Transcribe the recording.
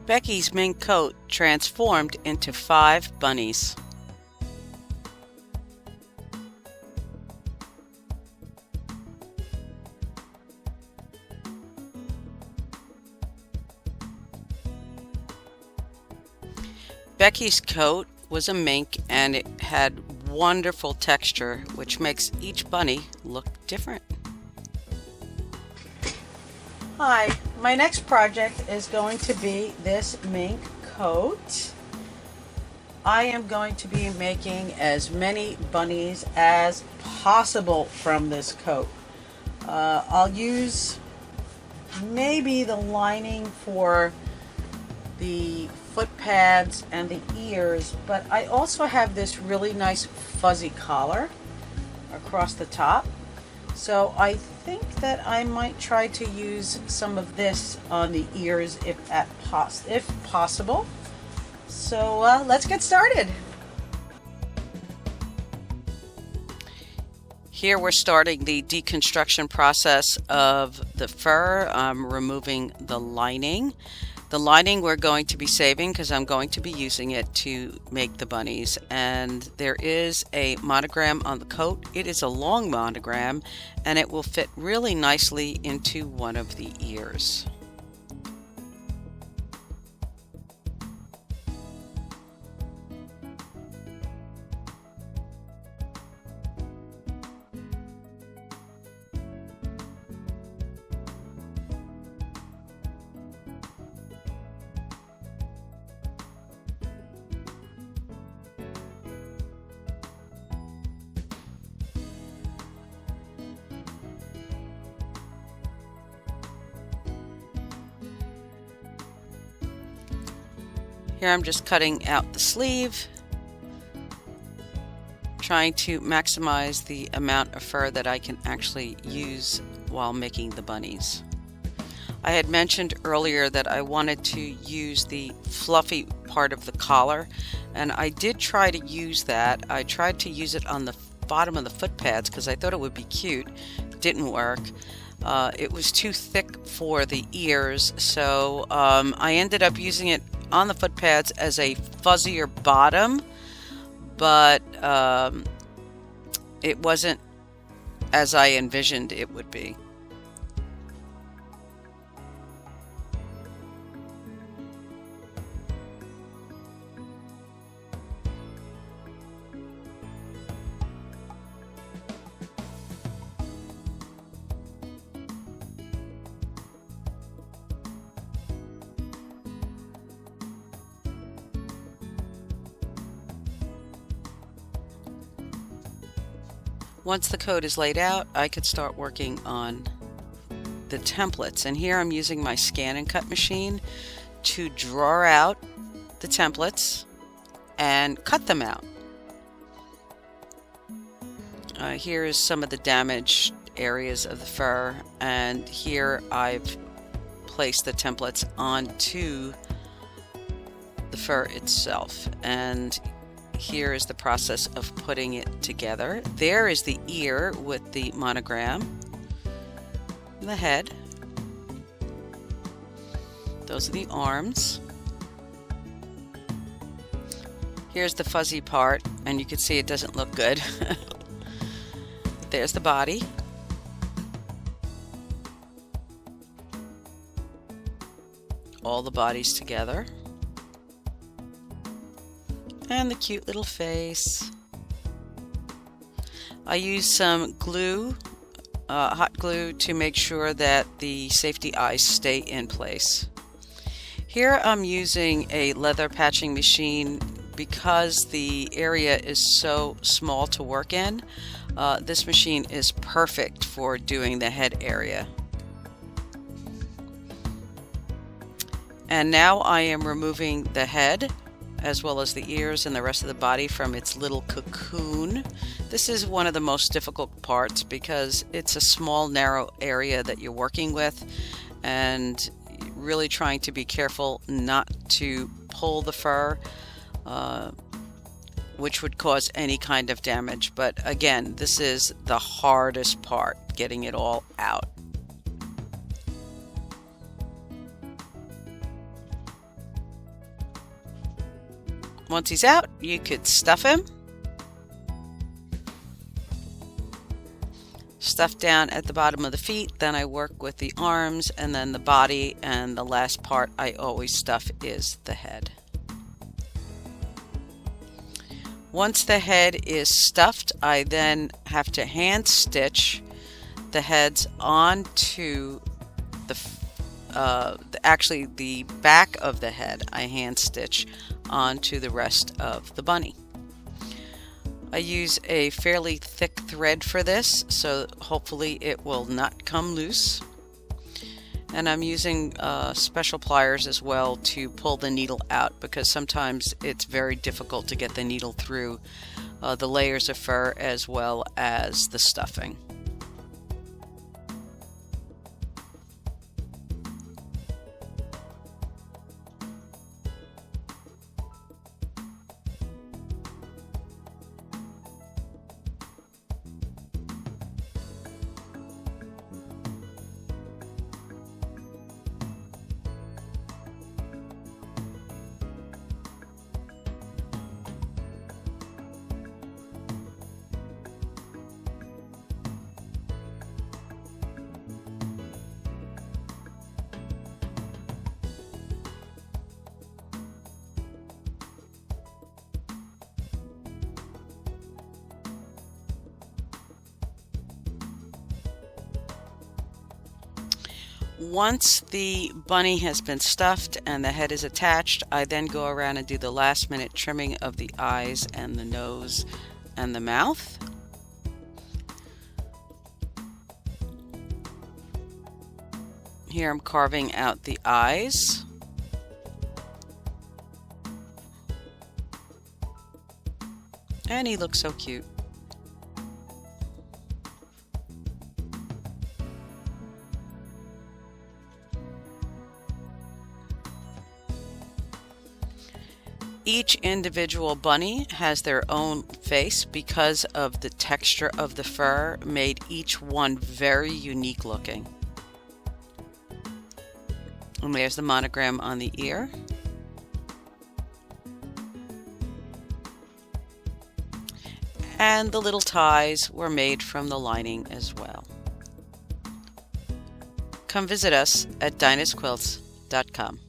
Becky's mink coat transformed into 5 bunnies. Becky's coat was a mink and it had wonderful texture, which makes each bunny look different. Hi, my next project is going to be this mink coat. I am going to be making as many bunnies as possible from this coat. I'll use maybe the lining for the foot pads and the ears, but I also have this really nice fuzzy collar across the top. So I think that I might try to use some of this on the ears if possible. So let's get started. Here we're starting the deconstruction process of the fur. I'm removing the lining. The lining we're going to be saving because I'm going to be using it to make the bunnies. And there is a monogram on the coat. It is a long monogram and it will fit really nicely into one of the ears. Here I'm just cutting out the sleeve, trying to maximize the amount of fur that I can actually use while making the bunnies. I had mentioned earlier that I wanted to use the fluffy part of the collar, and I did try to use that. I tried to use it on the bottom of the foot pads because I thought it would be cute. It didn't work. It was too thick for the ears, so I ended up using it on the foot pads as a fuzzier bottom, but it wasn't as I envisioned it would be. Once the coat is laid out, I could start working on the templates. And here I'm using my scan and cut machine to draw out the templates and cut them out. Here is some of the damaged areas of the fur, and here I've placed the templates onto the fur itself. And here is the process of putting it together. There is the ear with the monogram, the head. Those are the arms. Here's the fuzzy part, and you can see it doesn't look good. There's the body. All the bodies together. And the cute little face. I used some glue, hot glue, to make sure that the safety eyes stay in place. Here I'm using a leather patching machine because the area is so small to work in. This machine is perfect for doing the head area. And now I am removing the head, as well as the ears and the rest of the body from its little cocoon. This is one of the most difficult parts because it's a small, narrow area that you're working with, and really trying to be careful not to pull the fur, which would cause any kind of damage. But again, this is the hardest part, getting it all out. Once he's out, you could stuff him. Stuff down at the bottom of the feet, then I work with the arms and then the body, and the last part I always stuff is the head. Once the head is stuffed, I then have to hand stitch the heads onto actually the back of the head. I hand stitch onto the rest of the bunny. I use a fairly thick thread for this, so hopefully it will not come loose. And I'm using special pliers as well to pull the needle out, because sometimes it's very difficult to get the needle through the layers of fur as well as the stuffing. Once the bunny has been stuffed and the head is attached, I then go around and do the last minute trimming of the eyes and the nose and the mouth. Here I'm carving out the eyes. And he looks so cute. Each individual bunny has their own face because of the texture of the fur, made each one very unique looking. And there's the monogram on the ear. And the little ties were made from the lining as well. Come visit us at dinahsquilts.com.